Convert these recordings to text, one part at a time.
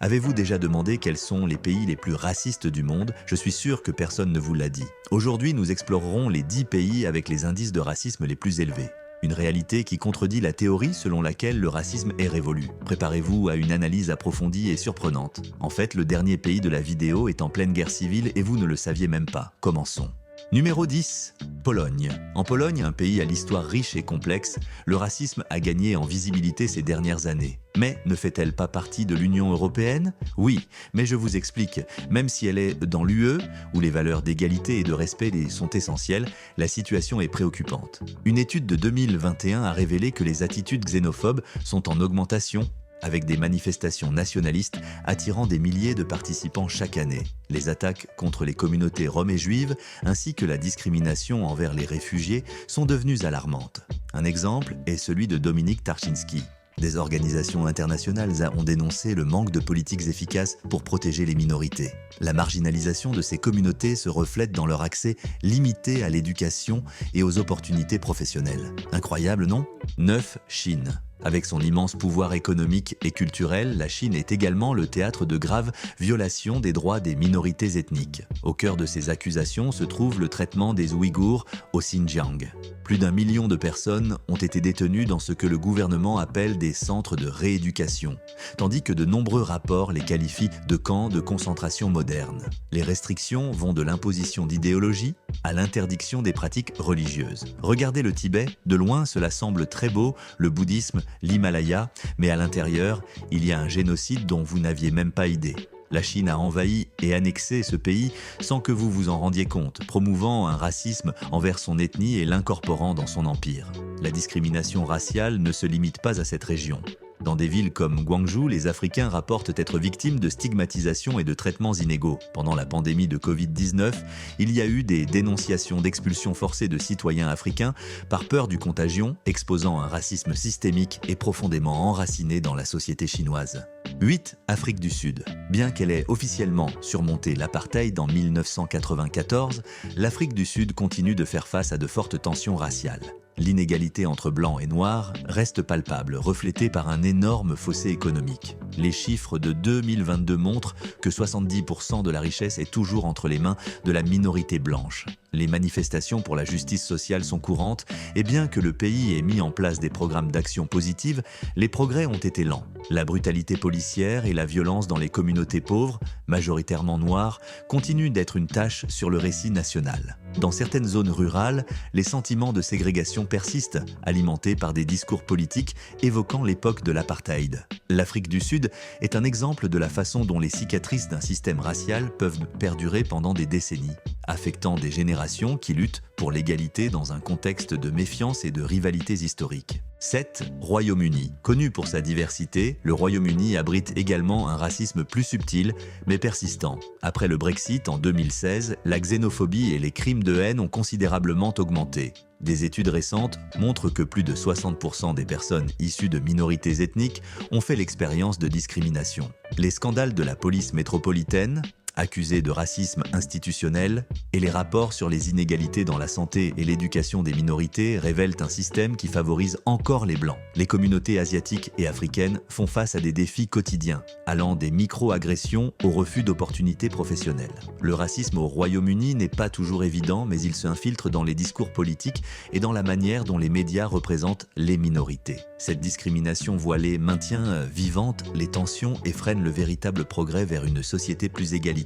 Avez-vous déjà demandé quels sont les pays les plus racistes du monde? Je suis sûr que personne ne vous l'a dit. Aujourd'hui, nous explorerons les 10 pays avec les indices de racisme les plus élevés. Une réalité qui contredit la théorie selon laquelle le racisme est révolu. Préparez-vous à une analyse approfondie et surprenante. En fait, le dernier pays de la vidéo est en pleine guerre civile et vous ne le saviez même pas. Commençons. Numéro 10. Pologne. En Pologne, un pays à l'histoire riche et complexe, le racisme a gagné en visibilité ces dernières années. Mais ne fait-elle pas partie de l'Union européenne? Oui, mais je vous explique. Même si elle est dans l'UE, où les valeurs d'égalité et de respect sont essentielles, la situation est préoccupante. Une étude de 2021 a révélé que les attitudes xénophobes sont en augmentation, avec des manifestations nationalistes attirant des milliers de participants chaque année. Les attaques contre les communautés roms et juives, ainsi que la discrimination envers les réfugiés, sont devenues alarmantes. Un exemple est celui de Dominik Tarczynski. Des organisations internationales ont dénoncé le manque de politiques efficaces pour protéger les minorités. La marginalisation de ces communautés se reflète dans leur accès limité à l'éducation et aux opportunités professionnelles. Incroyable, non? 9. Chine. Avec son immense pouvoir économique et culturel, la Chine est également le théâtre de graves violations des droits des minorités ethniques. Au cœur de ces accusations se trouve le traitement des Ouïghours au Xinjiang. Plus d'1 million de personnes ont été détenues dans ce que le gouvernement appelle des centres de rééducation, tandis que de nombreux rapports les qualifient de camps de concentration modernes. Les restrictions vont de l'imposition d'idéologie à l'interdiction des pratiques religieuses. Regardez le Tibet, de loin cela semble très beau, le bouddhisme, l'Himalaya, mais à l'intérieur, il y a un génocide dont vous n'aviez même pas idée. La Chine a envahi et annexé ce pays sans que vous vous en rendiez compte, promouvant un racisme envers son ethnie et l'incorporant dans son empire. La discrimination raciale ne se limite pas à cette région. Dans des villes comme Guangzhou, les Africains rapportent être victimes de stigmatisation et de traitements inégaux. Pendant la pandémie de Covid-19, il y a eu des dénonciations d'expulsion forcée de citoyens africains par peur du contagion, exposant un racisme systémique et profondément enraciné dans la société chinoise. 8. Afrique du Sud. Bien qu'elle ait officiellement surmonté l'apartheid en 1994, l'Afrique du Sud continue de faire face à de fortes tensions raciales. L'inégalité entre blancs et noirs reste palpable, reflétée par un énorme fossé économique. Les chiffres de 2022 montrent que 70% de la richesse est toujours entre les mains de la minorité blanche. Les manifestations pour la justice sociale sont courantes et bien que le pays ait mis en place des programmes d'action positive, les progrès ont été lents. La brutalité policière et la violence dans les communautés pauvres, majoritairement noires, continuent d'être une tâche sur le récit national. Dans certaines zones rurales, les sentiments de ségrégation persistent, alimentés par des discours politiques évoquant l'époque de l'apartheid. L'Afrique du Sud est un exemple de la façon dont les cicatrices d'un système racial peuvent perdurer pendant des décennies, affectant des générations qui luttent pour l'égalité dans un contexte de méfiance et de rivalités historiques. 7. Royaume-Uni. Connu pour sa diversité, le Royaume-Uni abrite également un racisme plus subtil, mais persistant. Après le Brexit en 2016, la xénophobie et les crimes de haine ont considérablement augmenté. Des études récentes montrent que plus de 60% des personnes issues de minorités ethniques ont fait l'expérience de discrimination. Les scandales de la police métropolitaine, accusés de racisme institutionnel, et les rapports sur les inégalités dans la santé et l'éducation des minorités révèlent un système qui favorise encore les Blancs. Les communautés asiatiques et africaines font face à des défis quotidiens, allant des micro-agressions au refus d'opportunités professionnelles. Le racisme au Royaume-Uni n'est pas toujours évident, mais il s'infiltre dans les discours politiques et dans la manière dont les médias représentent les minorités. Cette discrimination voilée maintient vivantes les tensions et freine le véritable progrès vers une société plus égalitaire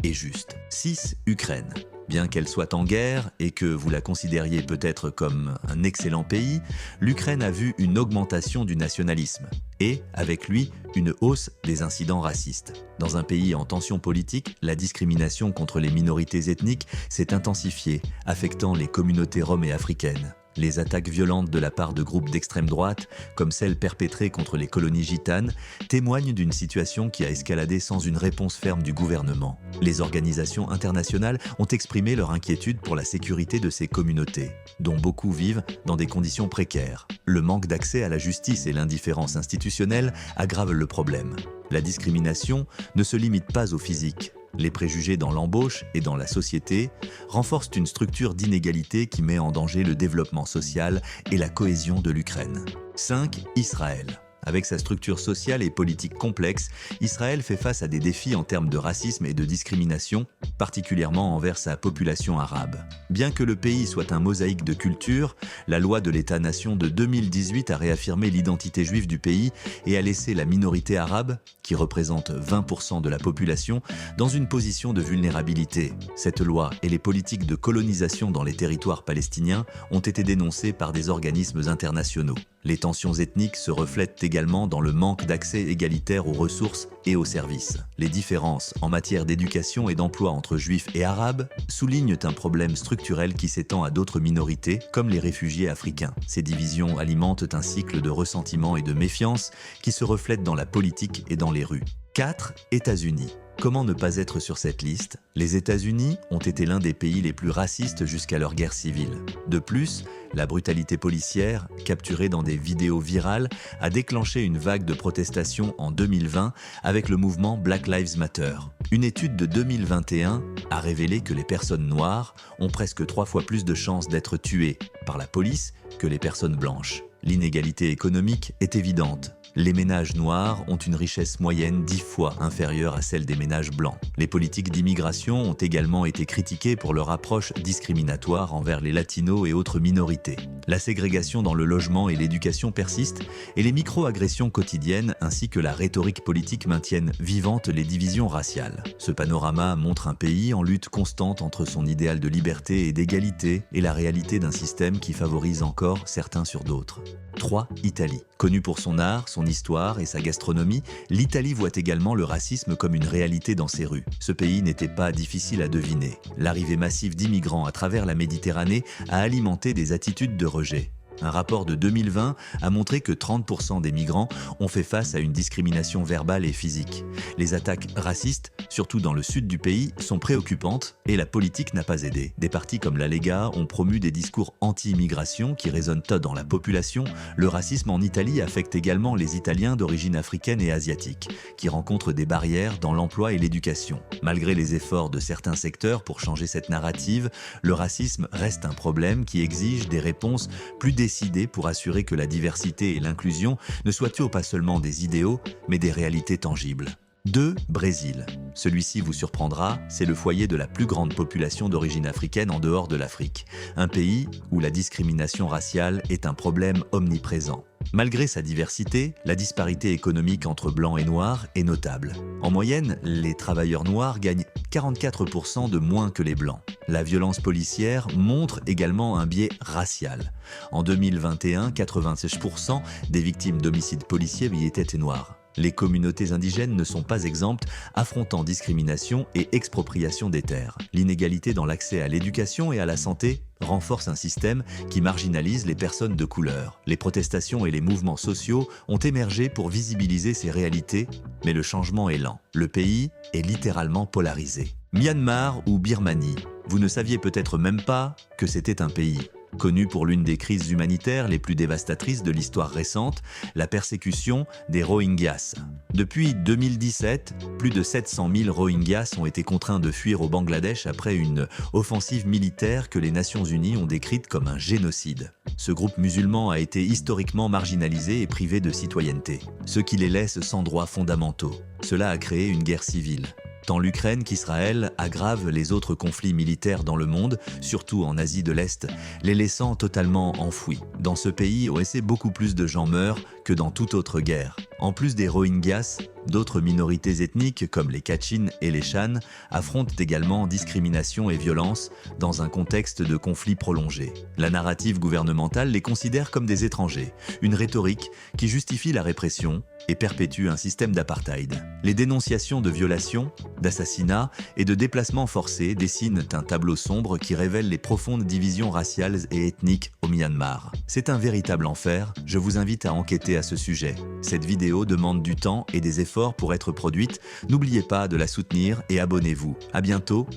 et juste. 6. Ukraine. Bien qu'elle soit en guerre et que vous la considériez peut-être comme un excellent pays, l'Ukraine a vu une augmentation du nationalisme et, avec lui, une hausse des incidents racistes. Dans un pays en tension politique, la discrimination contre les minorités ethniques s'est intensifiée, affectant les communautés roms et africaines. Les attaques violentes de la part de groupes d'extrême droite, comme celles perpétrées contre les colonies gitanes, témoignent d'une situation qui a escaladé sans une réponse ferme du gouvernement. Les organisations internationales ont exprimé leur inquiétude pour la sécurité de ces communautés, dont beaucoup vivent dans des conditions précaires. Le manque d'accès à la justice et l'indifférence institutionnelle aggravent le problème. La discrimination ne se limite pas au physique. Les préjugés dans l'embauche et dans la société renforcent une structure d'inégalité qui met en danger le développement social et la cohésion de l'Ukraine. 5. Israël. Avec sa structure sociale et politique complexe, Israël fait face à des défis en termes de racisme et de discrimination, particulièrement envers sa population arabe. Bien que le pays soit un mosaïque de cultures, la loi de l'État-nation de 2018 a réaffirmé l'identité juive du pays et a laissé la minorité arabe, qui représente 20% de la population, dans une position de vulnérabilité. Cette loi et les politiques de colonisation dans les territoires palestiniens ont été dénoncées par des organismes internationaux. Les tensions ethniques se reflètent également dans le manque d'accès égalitaire aux ressources et aux services. Les différences en matière d'éducation et d'emploi entre juifs et arabes soulignent un problème structurel qui s'étend à d'autres minorités, comme les réfugiés africains. Ces divisions alimentent un cycle de ressentiment et de méfiance qui se reflète dans la politique et dans les rues. 4. États-Unis. Comment ne pas être sur cette liste? Les États-Unis ont été l'un des pays les plus racistes jusqu'à leur guerre civile. De plus, la brutalité policière, capturée dans des vidéos virales, a déclenché une vague de protestations en 2020 avec le mouvement Black Lives Matter. Une étude de 2021 a révélé que les personnes noires ont presque 3 fois plus de chances d'être tuées par la police que les personnes blanches. L'inégalité économique est évidente. Les ménages noirs ont une richesse moyenne 10 fois inférieure à celle des ménages blancs. Les politiques d'immigration ont également été critiquées pour leur approche discriminatoire envers les latinos et autres minorités. La ségrégation dans le logement et l'éducation persiste, et les micro-agressions quotidiennes ainsi que la rhétorique politique maintiennent vivantes les divisions raciales. Ce panorama montre un pays en lutte constante entre son idéal de liberté et d'égalité et la réalité d'un système qui favorise encore certains sur d'autres. 3. Italie. Connue pour son art, son histoire et sa gastronomie, l'Italie voit également le racisme comme une réalité dans ses rues. Ce pays n'était pas difficile à deviner. L'arrivée massive d'immigrants à travers la Méditerranée a alimenté des attitudes de rejet. Un rapport de 2020 a montré que 30% des migrants ont fait face à une discrimination verbale et physique. Les attaques racistes, surtout dans le sud du pays, sont préoccupantes et la politique n'a pas aidé. Des partis comme la Lega ont promu des discours anti-immigration qui résonnent dans la population. Le racisme en Italie affecte également les Italiens d'origine africaine et asiatique, qui rencontrent des barrières dans l'emploi et l'éducation. Malgré les efforts de certains secteurs pour changer cette narrative, le racisme reste un problème qui exige des réponses plus décidées pour assurer que la diversité et l'inclusion ne soient pas seulement des idéaux, mais des réalités tangibles. 2. Brésil. Celui-ci vous surprendra, c'est le foyer de la plus grande population d'origine africaine en dehors de l'Afrique. Un pays où la discrimination raciale est un problème omniprésent. Malgré sa diversité, la disparité économique entre blancs et noirs est notable. En moyenne, les travailleurs noirs gagnent 44% de moins que les blancs. La violence policière montre également un biais racial. En 2021, 96% des victimes d'homicides policiers y étaient noirs. Les communautés indigènes ne sont pas exemptes, affrontant discrimination et expropriation des terres. L'inégalité dans l'accès à l'éducation et à la santé renforce un système qui marginalise les personnes de couleur. Les protestations et les mouvements sociaux ont émergé pour visibiliser ces réalités, mais le changement est lent. Le pays est littéralement polarisé. Myanmar ou Birmanie, vous ne saviez peut-être même pas que c'était un pays. Connu pour l'une des crises humanitaires les plus dévastatrices de l'histoire récente, la persécution des Rohingyas. Depuis 2017, plus de 700 000 Rohingyas ont été contraints de fuir au Bangladesh après une offensive militaire que les Nations Unies ont décrite comme un génocide. Ce groupe musulman a été historiquement marginalisé et privé de citoyenneté, ce qui les laisse sans droits fondamentaux. Cela a créé une guerre civile. Tant l'Ukraine qu'Israël aggravent les autres conflits militaires dans le monde, surtout en Asie de l'Est, les laissant totalement enfouis. Dans ce pays, beaucoup plus de gens meurent que dans toute autre guerre. En plus des Rohingyas, d'autres minorités ethniques comme les Kachin et les Shan affrontent également discrimination et violence dans un contexte de conflit prolongé. La narrative gouvernementale les considère comme des étrangers, une rhétorique qui justifie la répression et perpétue un système d'apartheid. Les dénonciations de violations, d'assassinats et de déplacements forcés dessinent un tableau sombre qui révèle les profondes divisions raciales et ethniques au Myanmar. C'est un véritable enfer, je vous invite à enquêter à ce sujet. Cette vidéo demande du temps et des efforts pour être produite, n'oubliez pas de la soutenir et abonnez-vous. À bientôt.